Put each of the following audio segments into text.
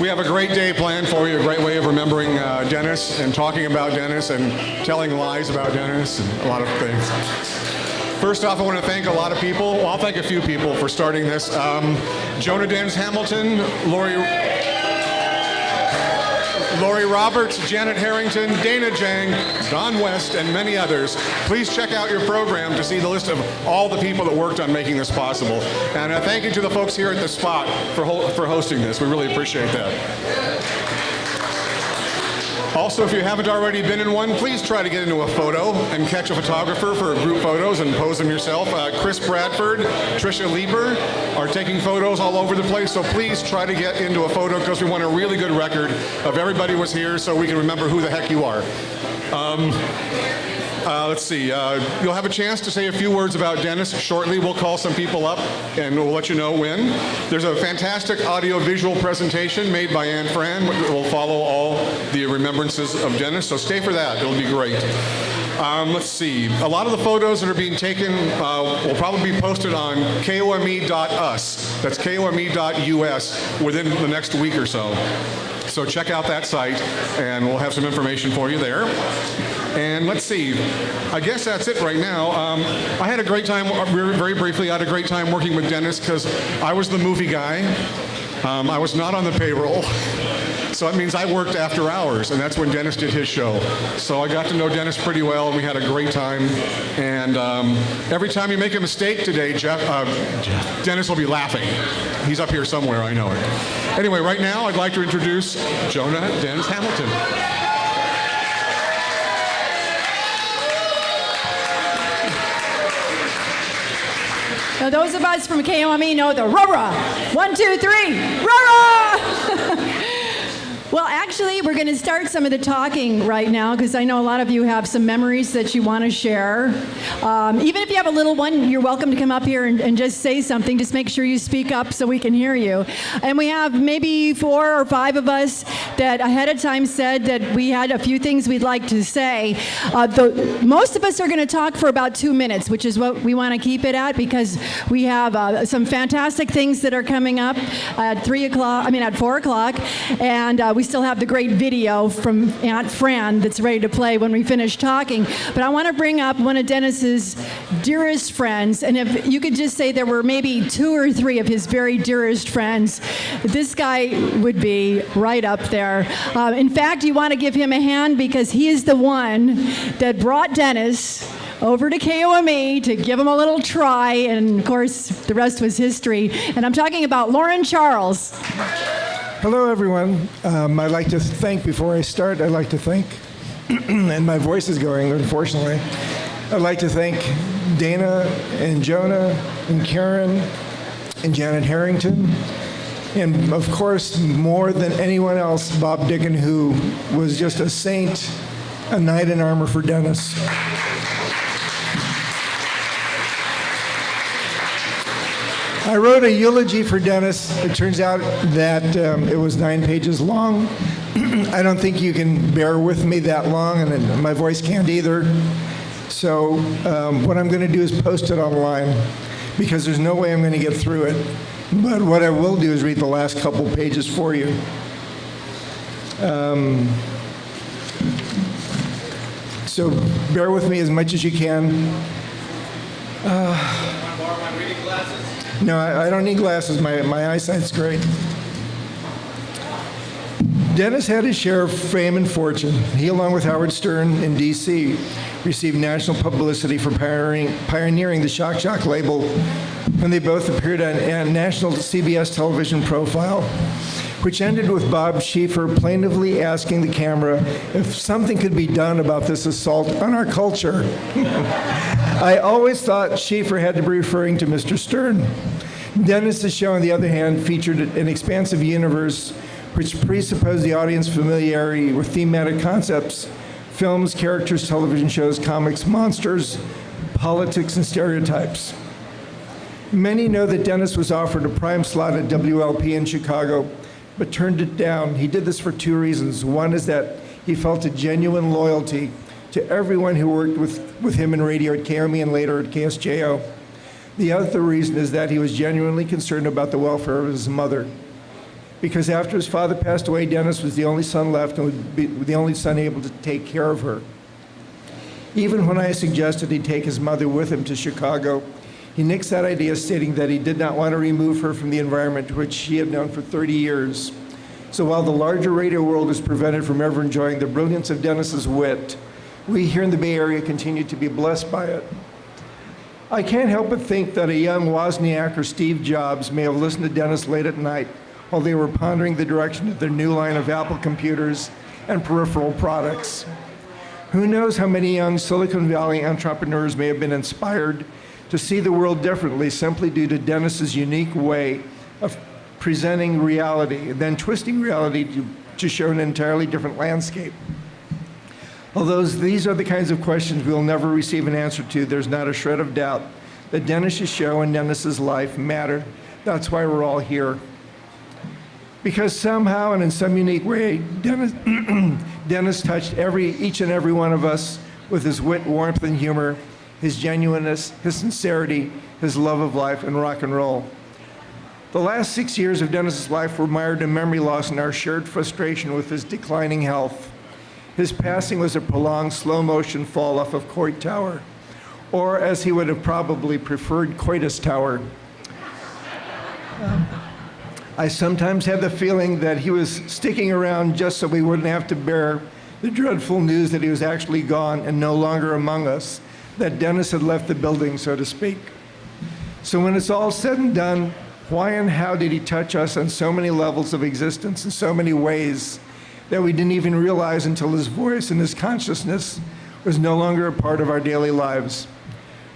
We have a great day planned for you, a great way of remembering Dennis and talking about Dennis and telling lies about Dennis and a lot of things. First off, I want to thank a lot of people. Well, I'll thank a few people for starting this. Jonah Dennis Hamilton, Lori Roberts, Janet Harrington, Dana Jang, Don West, and many others. Please check out your program to see the list of all the people that worked on making this possible. And thank you to the folks here at the Spot for hosting this. We really appreciate that. Also, if you haven't already been in one, please try to get into a photo and catch a photographer for group photos and pose them yourself. Chris Bradford, Tricia Lieber are taking photos all over the place, so please try to get into a photo because we want a really good record of everybody was here so we can remember who the heck you are. Let's see, you'll have a chance to say a few words about Dennis shortly. We'll call some people up and we'll let you know when. There's a fantastic audio-visual presentation made by Anne Fran that will follow all the remembrances of Dennis, so stay for that. It'll be great. Let's see, a lot of the photos that are being taken will probably be posted on KOME.us. That's KOME.us within the next week or so. So check out that site and we'll have some information for you there. And let's see, I guess that's it right now. I had a great time, very briefly, I had a great time working with Dennis because I was the movie guy. I was not on the payroll. So that means I worked after hours, and that's when Dennis did his show. So I got to know Dennis pretty well, and we had a great time. And every time you make a mistake today, Dennis will be laughing. He's up here somewhere, I know it. Anyway, right now, I'd like to introduce Jonah Dennis Hamilton. Now, those of us from KOME know the rah-rah. 1, 2, 3, rah-rah! Well, actually, we're going to start some of the talking right now because I know a lot of you have some memories that you want to share. Even if you have a little one, you're welcome to come up here and just say something. Just make sure you speak up so we can hear you. And we have maybe 4 or 5 of us that ahead of time said that we had a few things we'd like to say. Most of us are going to talk for about 2 minutes, which is what we want to keep it at because we have some fantastic things that are coming up at 4 o'clock. And we still have the great video from Aunt Fran that's ready to play when we finish talking. But I want to bring up one of Dennis's dearest friends. And if you could just say there were maybe 2 or 3 of his very dearest friends, this guy would be right up there. In fact, you want to give him a hand because he is the one that brought Dennis over to KOME to give him a little try. And of course, the rest was history. And I'm talking about Lauren Charles. Hello, everyone. I'd like to thank, before I start, I'd like to thank, and my voice is going, unfortunately, I'd like to thank Dana and Jonah and Karen and Janet Harrington, and of course, more than anyone else, Bob Dicken, who was just a saint, a knight in armor for Dennis. I wrote a eulogy for Dennis. It turns out that it was 9 pages long. I don't think you can bear with me that long, and my voice can't either. So what I'm going to do is post it online because there's no way I'm going to get through it. But what I will do is read the last couple pages for you. So bear with me as much as you can. No, I don't need glasses. My eyesight's great. Dennis had his share of fame and fortune. He, along with Howard Stern in D.C., received national publicity for pioneering the Shock Jock label when they both appeared on a national CBS television profile, which ended with Bob Schieffer plaintively asking the camera if something could be done about this assault on our culture. I always thought Schieffer had to be referring to Mr. Stern. Dennis's show, on the other hand, featured an expansive universe which presupposed the audience familiarity with thematic concepts, films, characters, television shows, comics, monsters, politics, and stereotypes. Many know that Dennis was offered a prime slot at WLP in Chicago, but turned it down. He did this for 2 reasons. One is that he felt a genuine loyalty to everyone who worked with him in radio at KOME and later at KSJO. The other reason is that he was genuinely concerned about the welfare of his mother. because after his father passed away, Dennis was the only son left and would be the only son able to take care of her. Even when I suggested he take his mother with him to Chicago, he nixed that idea, stating that he did not want to remove her from the environment which she had known for 30 years. So while the larger radio world is prevented from ever enjoying the brilliance of Dennis's wit, we here in the Bay Area continue to be blessed by it. I can't help but think that a young Wozniak or Steve Jobs may have listened to Dennis late at night while they were pondering the direction of their new line of Apple computers and peripheral products. Who knows how many young Silicon Valley entrepreneurs may have been inspired to see the world differently simply due to Dennis's unique way of presenting reality and then twisting reality to show an entirely different landscape. Although these are the kinds of questions we'll never receive an answer to, there's not a shred of doubt that Dennis's show and Dennis's life matter. That's why we're all here. Because somehow and in some unique way, Dennis touched each and every one of us with his wit, warmth, and humor, his genuineness, his sincerity, his love of life, and rock and roll. The last 6 years of Dennis's life were mired in memory loss and our shared frustration with his declining health. His passing was a prolonged slow-motion fall off of Coit Tower, or as he would have probably preferred, Coitus Tower. I sometimes had the feeling that he was sticking around just so we wouldn't have to bear the dreadful news that he was actually gone and no longer among us, that Dennis had left the building, so to speak. So when it's all said and done, why and how did he touch us on so many levels of existence in so many ways that we didn't even realize until his voice and his consciousness was no longer a part of our daily lives?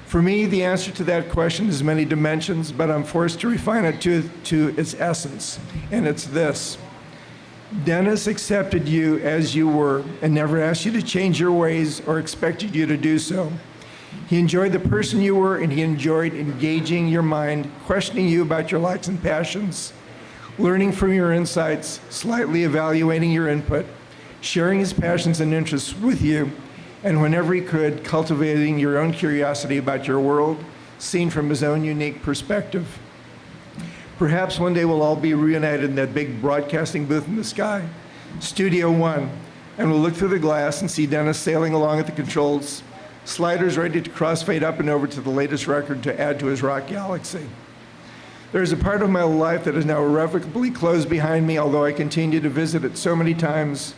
For me, the answer to that question has many dimensions, but I'm forced to refine it to its essence, and it's this. Dennis accepted you as you were and never asked you to change your ways or expected you to do so. He enjoyed the person you were, and he enjoyed engaging your mind, questioning you about your likes and passions, learning from your insights, slightly evaluating your input, sharing his passions and interests with you, and whenever he could, cultivating your own curiosity about your world, seen from his own unique perspective. Perhaps one day we'll all be reunited in that big broadcasting booth in the sky, Studio One, and we'll look through the glass and see Dennis sailing along at the controls, sliders ready to crossfade up and over to the latest record to add to his rock galaxy. There is a part of my life that is now irrevocably closed behind me, although I continue to visit it so many times.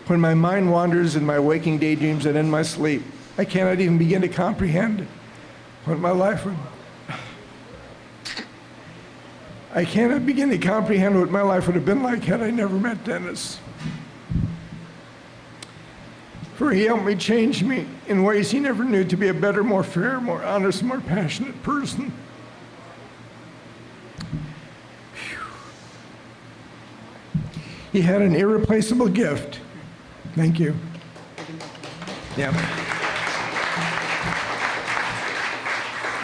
When my mind wanders in my waking daydreams and in my sleep, I cannot even begin to comprehend what my life would... I cannot begin to comprehend what my life would have been like had I never met Dennis. For he helped me change me in ways he never knew to be a better, more fair, more honest, more passionate person. He had an irreplaceable gift. Thank you. Yeah.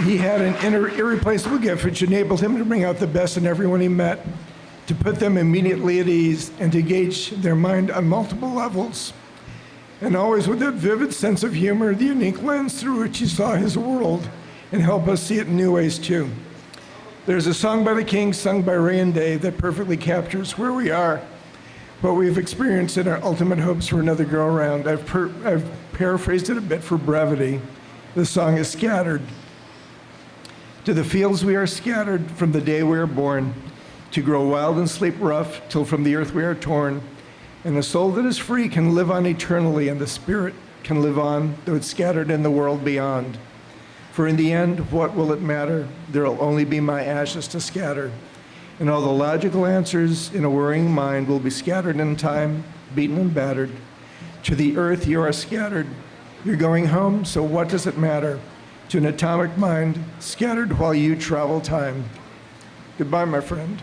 He had an irreplaceable gift which enabled him to bring out the best in everyone he met, to put them immediately at ease, and to gauge their mind on multiple levels. And always with that vivid sense of humor, the unique lens through which he saw his world, and help us see it in new ways too. There's a song by the Kings, sung by Ray and Dave, that perfectly captures where we are, what we've experienced, and our ultimate hopes for another go-around. I've paraphrased it a bit for brevity. The song is scattered. To the fields we are scattered from the day we are born, to grow wild and sleep rough till from the earth we are torn. And the soul that is free can live on eternally, and the spirit can live on, though it's scattered in the world beyond. For in the end, what will it matter? There'll only be my ashes to scatter. And all the logical answers in a worrying mind will be scattered in time, beaten and battered. To the earth you are scattered. You're going home, so what does it matter? To an atomic mind, scattered while you travel time. Goodbye, my friend.